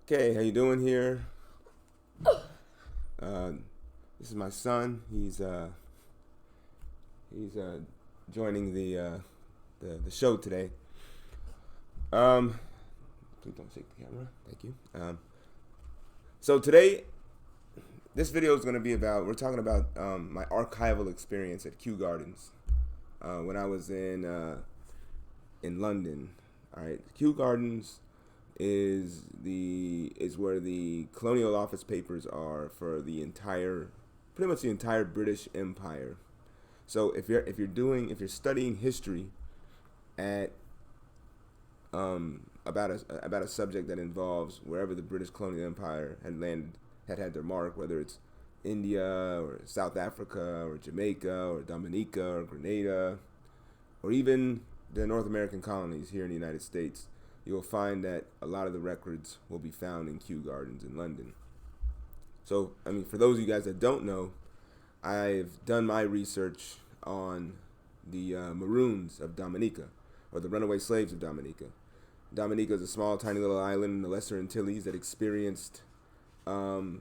Okay, how you doing here? Uh, this is my son. He's joining the show today. Um, please don't shake the camera. Thank you. So today, this video is going to be about. We're talking about my archival experience at Kew Gardens when I was in London. All right, Kew Gardens is where the colonial office papers are for pretty much the entire British Empire. So if you're studying history at about a subject that involves wherever the British colonial empire had their mark, whether it's India or South Africa or Jamaica or Dominica or Grenada or even the North American colonies here in the United States, you'll find that a lot of the records will be found in Kew Gardens in London. So, I mean, for those of you guys that don't know, I've done my research on the Maroons of Dominica, or the runaway slaves of Dominica. Dominica is a small, tiny little island in the Lesser Antilles that experienced the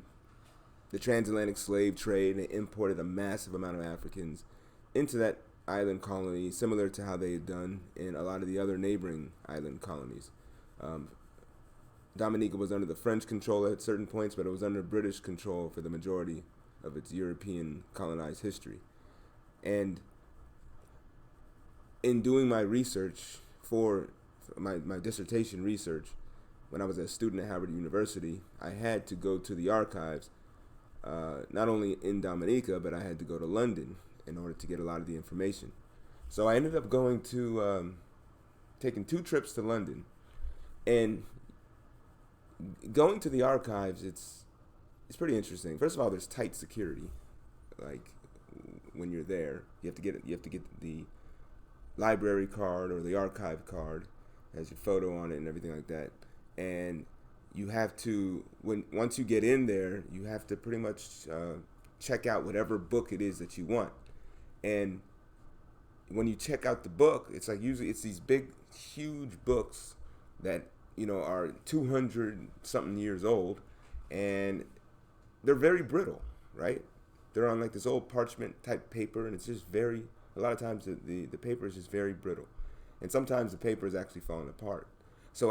transatlantic slave trade and imported a massive amount of Africans into that island colony, similar to how they had done in a lot of the other neighboring island colonies. Dominica was under the French control at certain points, but it was under British control for the majority of its European colonized history. And in doing my research for my dissertation research, when I was a student at Harvard University, I had to go to the archives, not only in Dominica, but I had to go to London in order to get a lot of the information. So I ended up taking 2 trips to London, and going to the archives, it's pretty interesting. First of all, there's tight security. Like when you're there, you have to get the library card or the archive card, has your photo on it and everything like that. And you have to once you get in there, you have to pretty much check out whatever book it is that you want. And when you check out the book, it's like usually it's these big, huge books that are 200 something years old, and they're very brittle, right? They're on like this old parchment type paper, and it's just a lot of times the paper is just very brittle, and sometimes the paper is actually falling apart. So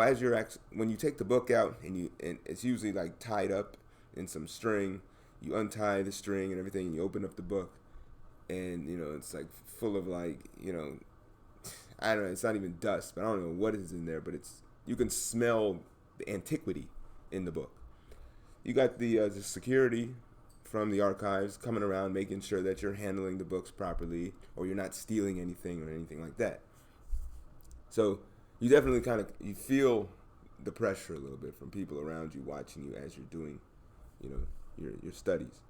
when you take the book out and it's usually like tied up in some string, you untie the string and everything, and you open up the book, and it's like full of like I don't know, it's not even dust, but I don't know what is in there, but you can smell the antiquity in the book. You got the security from the archives coming around, making sure that you're handling the books properly, or you're not stealing anything or anything like that. So you definitely you feel the pressure a little bit from people around you watching you as you're doing, your studies.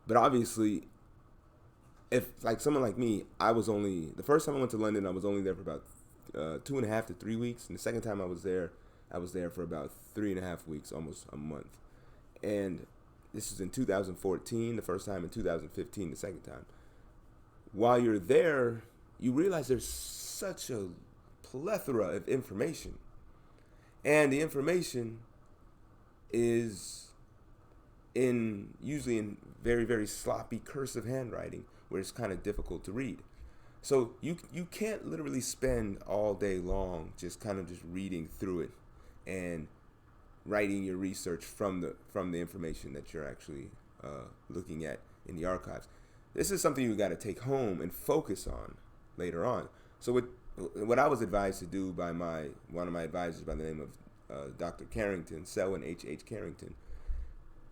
But obviously, if like someone like me, the first time I went to London, I was only there for about 2.5 to 3 weeks, and the second time I was there for about 3.5 weeks, almost a month. And this was in 2014, the first time, in 2015, the second time. While you're there, you realize there's such a plethora of information, and the information is usually in very, very sloppy cursive handwriting, where it's kind of difficult to read. So you can't literally spend all day long just reading through it and writing your research from the information that you're actually looking at in the archives. This is something you got to take home and focus on later on. So what I was advised to do by one of my advisors by the name of Dr. Carrington, Selwyn H. Carrington,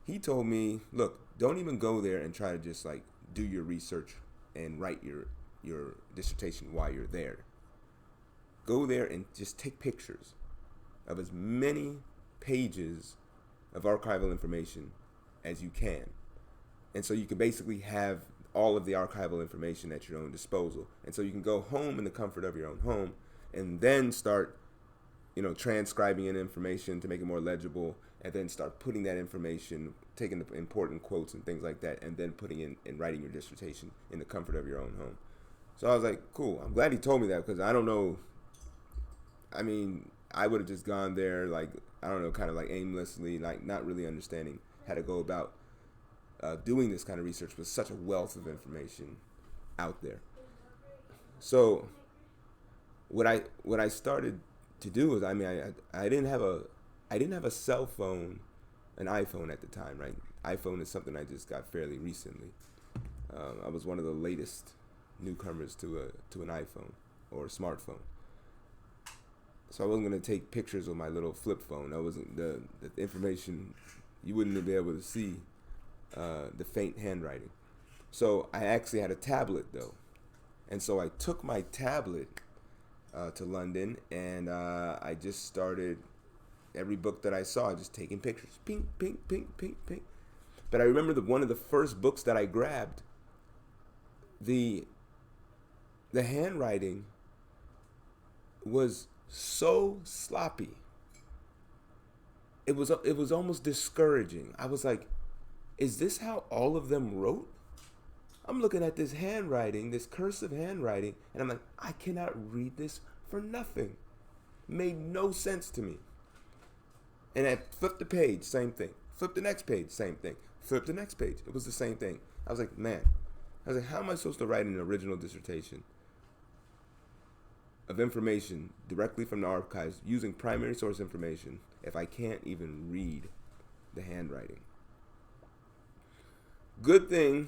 he told me, look, don't even go there and try to just like do your research and write your dissertation while you're there. Go there and just take pictures of as many pages of archival information as you can. And so you can basically have all of the archival information at your own disposal. And so you can go home in the comfort of your own home and then start, transcribing in information to make it more legible, and then start putting that information, taking the important quotes and things like that, and then putting in and writing your dissertation in the comfort of your own home. So I was like, cool. I'm glad he told me that, because I don't know. I mean, I would have just gone there like I don't know, kind of like aimlessly, like not really understanding how to go about doing this kind of research with such a wealth of information out there. So what I started to do was, I mean, I didn't have a cell phone, an iPhone at the time, right? iPhone is something I just got fairly recently. I was one of the latest newcomers to an iPhone or a smartphone. So I wasn't gonna take pictures with my little flip phone. I wasn't the information, you wouldn't be able to see the faint handwriting. So I actually had a tablet though, and so I took my tablet to London, and I just started every book that I saw, just taking pictures, ping, ping, ping, ping, ping. But I remember one of the first books that I grabbed, the handwriting was so sloppy. It was almost discouraging. I was like, is this how all of them wrote? I'm looking at this handwriting, this cursive handwriting, and I'm like, I cannot read this for nothing. Made no sense to me. And I flipped the page, same thing. Flip the next page, same thing. Flip the next page. It was the same thing. I was like, man. I was like, how am I supposed to write an original dissertation of information directly from the archives using primary source information if I can't even read the handwriting? Good thing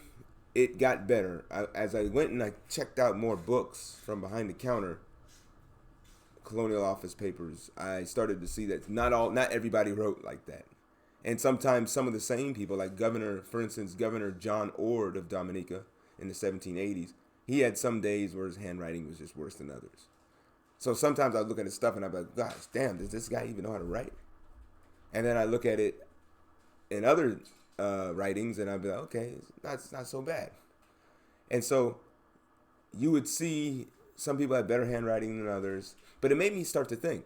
it got better. As I went and I checked out more books from behind the counter, colonial office papers, I started to see that not everybody wrote like that. And sometimes some of the same people, like for instance, Governor John Ord of Dominica in the 1780s, he had some days where his handwriting was just worse than others. So sometimes I look at his stuff and I'm like, gosh, damn, does this guy even know how to write? And then I look at it in other writings and I'd be like, okay, it's not so bad. And so you would see some people have better handwriting than others, but it made me start to think.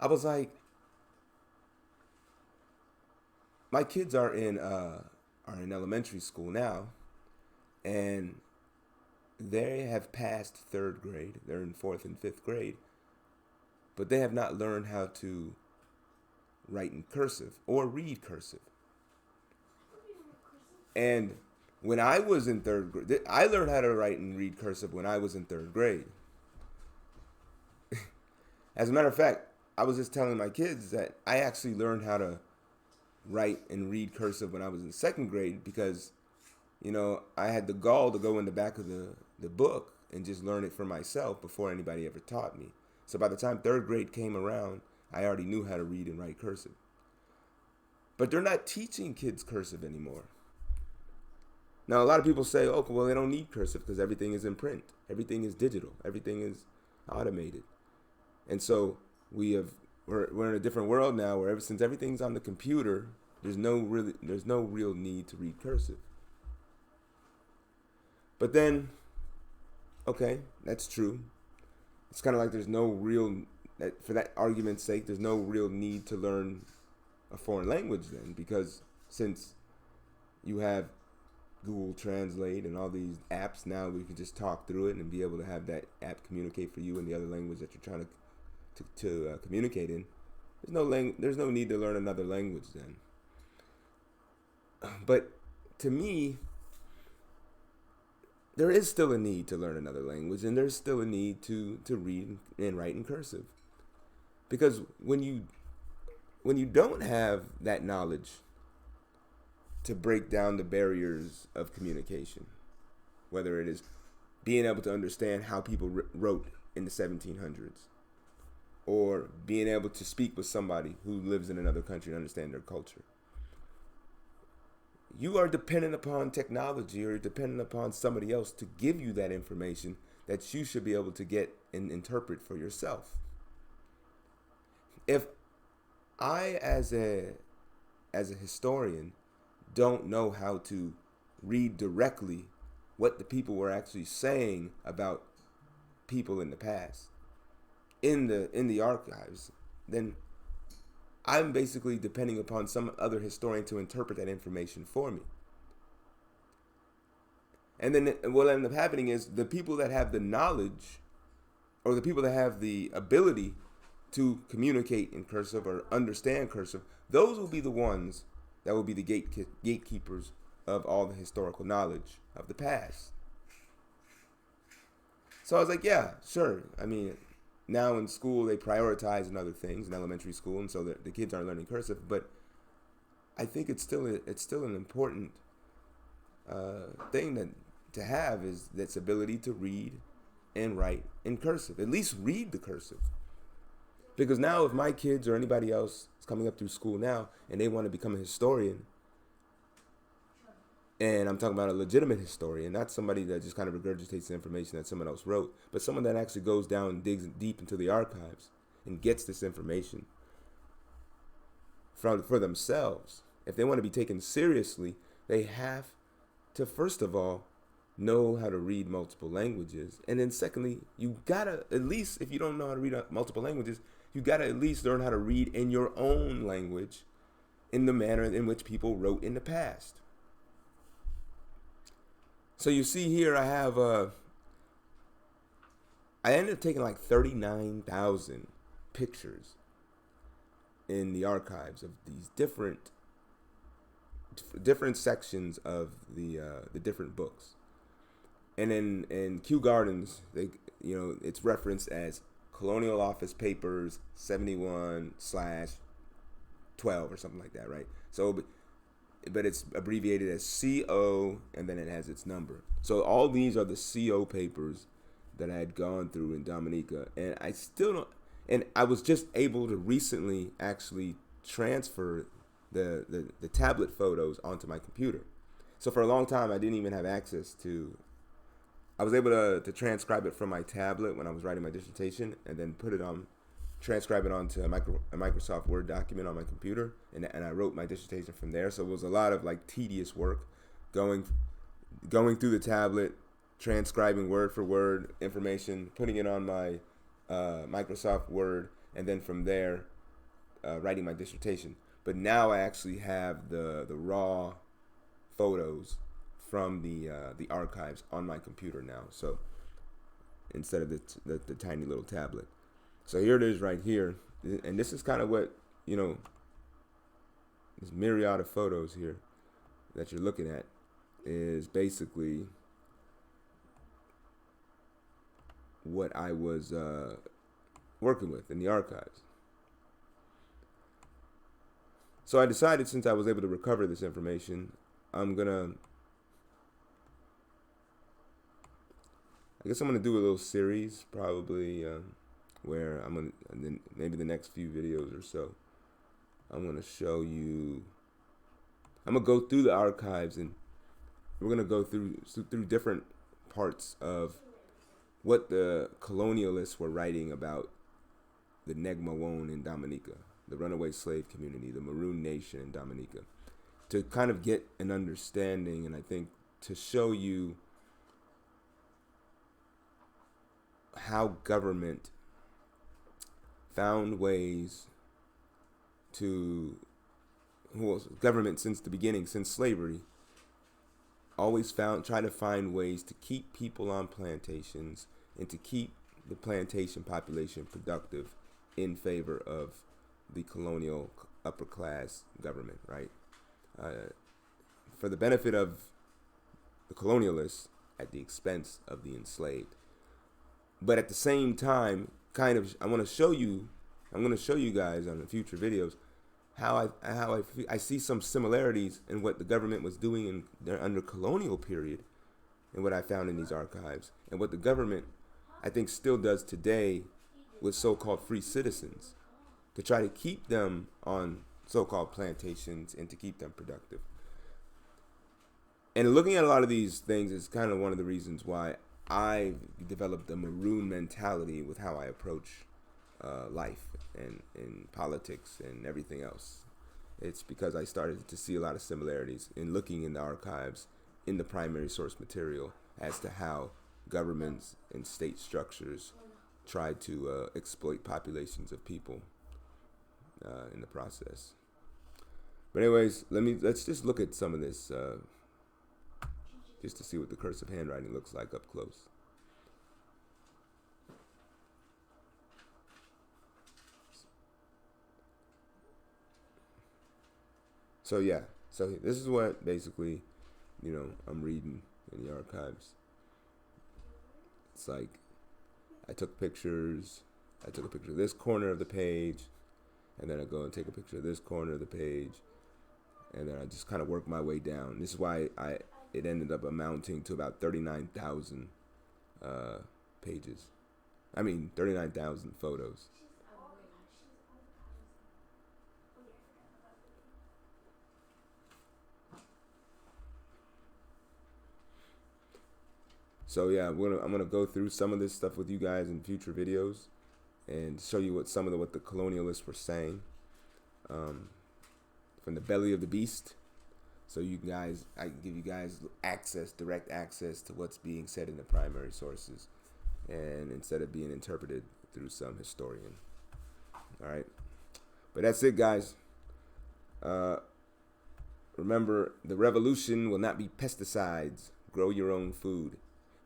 I was like, my kids are in elementary school now, and they have passed third grade. They're in fourth and fifth grade, but they have not learned how to write in cursive or read cursive. And when I was in third grade, I learned how to write and read cursive when I was in third grade. As a matter of fact, I was just telling my kids that I actually learned how to write and read cursive when I was in second grade because, I had the gall to go in the back of the book and just learn it for myself before anybody ever taught me. So by the time third grade came around, I already knew how to read and write cursive. But they're not teaching kids cursive anymore. Now, a lot of people say, oh, well, they don't need cursive because everything is in print. Everything is digital. Everything is automated. And so we're in a different world now where since everything's on the computer, there's no real need to read cursive. But then, okay, that's true. It's kind of like there's no real, for that argument's sake, there's no real need to learn a foreign language then, because since you have Google Translate and all these apps now, we can just talk through it and be able to have that app communicate for you in the other language that you're trying to communicate in. There's no need to learn another language then. But to me, there is still a need to learn another language, and there's still a need to read and write in cursive. Because when you don't have that knowledge to break down the barriers of communication, whether it is being able to understand how people wrote in the 1700s, or being able to speak with somebody who lives in another country and understand their culture, you are dependent upon technology, or you're dependent upon somebody else to give you that information that you should be able to get and interpret for yourself. If I, as a historian, don't know how to read directly what the people were actually saying about people in the past in the archives, then I'm basically depending upon some other historian to interpret that information for me. And then what ends up happening is the people that have the knowledge, or the people that have the ability to communicate in cursive or understand cursive, those will be the ones that will be the gatekeepers of all the historical knowledge of the past. So I was like, yeah, sure. I mean, now in school they prioritize in other things in elementary school, and so the kids aren't learning cursive. But I think it's still an important thing to have is this ability to read and write in cursive. At least read the cursive. Because now if my kids or anybody else is coming up through school now and they want to become a historian, and I'm talking about a legitimate historian, not somebody that just kind of regurgitates the information that someone else wrote, but someone that actually goes down and digs deep into the archives and gets this information for themselves. If they want to be taken seriously, they have to, first of all, know how to read multiple languages. And then secondly, you gotta, at least if you don't know how to read multiple languages, you gotta at least learn how to read in your own language in the manner in which people wrote in the past. So you see here I have I ended up taking like 39,000 pictures in the archives of these different sections of the different books. And in Kew Gardens, it's referenced as Colonial Office Papers 71/12 or something like that, right? So, but it's abbreviated as CO, and then it has its number. So all these are the CO papers that I had gone through in Dominica, and I still don't. And I was just able to recently actually transfer the tablet photos onto my computer. So for a long time, I didn't even have access to. I was able to transcribe it from my tablet when I was writing my dissertation, and then transcribe it onto a Microsoft Word document on my computer, and I wrote my dissertation from there. So it was a lot of like tedious work, going through the tablet, transcribing word for word information, putting it on my Microsoft Word, and then from there writing my dissertation. But now I actually have the raw photos from the archives on my computer now. So instead of the tiny little tablet. So here it is right here. And this is kind of what, this myriad of photos here that you're looking at is basically what I was working with in the archives. So I decided, since I was able to recover this information, I guess I'm gonna do a little series, probably, where and then maybe the next few videos or so, I'm gonna show you. I'm gonna go through the archives, and we're gonna go through different parts of what the colonialists were writing about the Negmawon in Dominica, the runaway slave community, the Maroon Nation in Dominica, to kind of get an understanding, and I think to show you how government found ways government since the beginning, since slavery, always try to find ways to keep people on plantations and to keep the plantation population productive in favor of the colonial upper class government, right? For the benefit of the colonialists at the expense of the enslaved. But at the same time, I'm going to show you guys on the future videos how I see some similarities in what the government was doing in their under colonial period and what I found in these archives, and what the government, I think, still does today with so-called free citizens to try to keep them on so-called plantations and to keep them productive. And looking at a lot of these things is kind of one of the reasons why I developed a maroon mentality with how I approach life and in politics and everything else. It's because I started to see a lot of similarities in looking in the archives, in the primary source material, as to how governments and state structures tried to exploit populations of people in the process. But anyways, let's just look at some of this just to see what the cursive handwriting looks like up close. So yeah, so this is what basically, I'm reading in the archives. It's like I took pictures. I took a picture of this corner of the page, and then I go and take a picture of this corner of the page, and then I just kind of work my way down. This is why it ended up amounting to about 39,000 pages. 39,000 photos. So yeah, I'm gonna go through some of this stuff with you guys in future videos, and show you what the colonialists were saying, from the belly of the beast. So I can give you guys direct access to what's being said in the primary sources, and instead of being interpreted through some historian. All right, but that's it, guys. Remember, the revolution will not be pesticides. Grow your own food.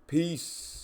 Peace.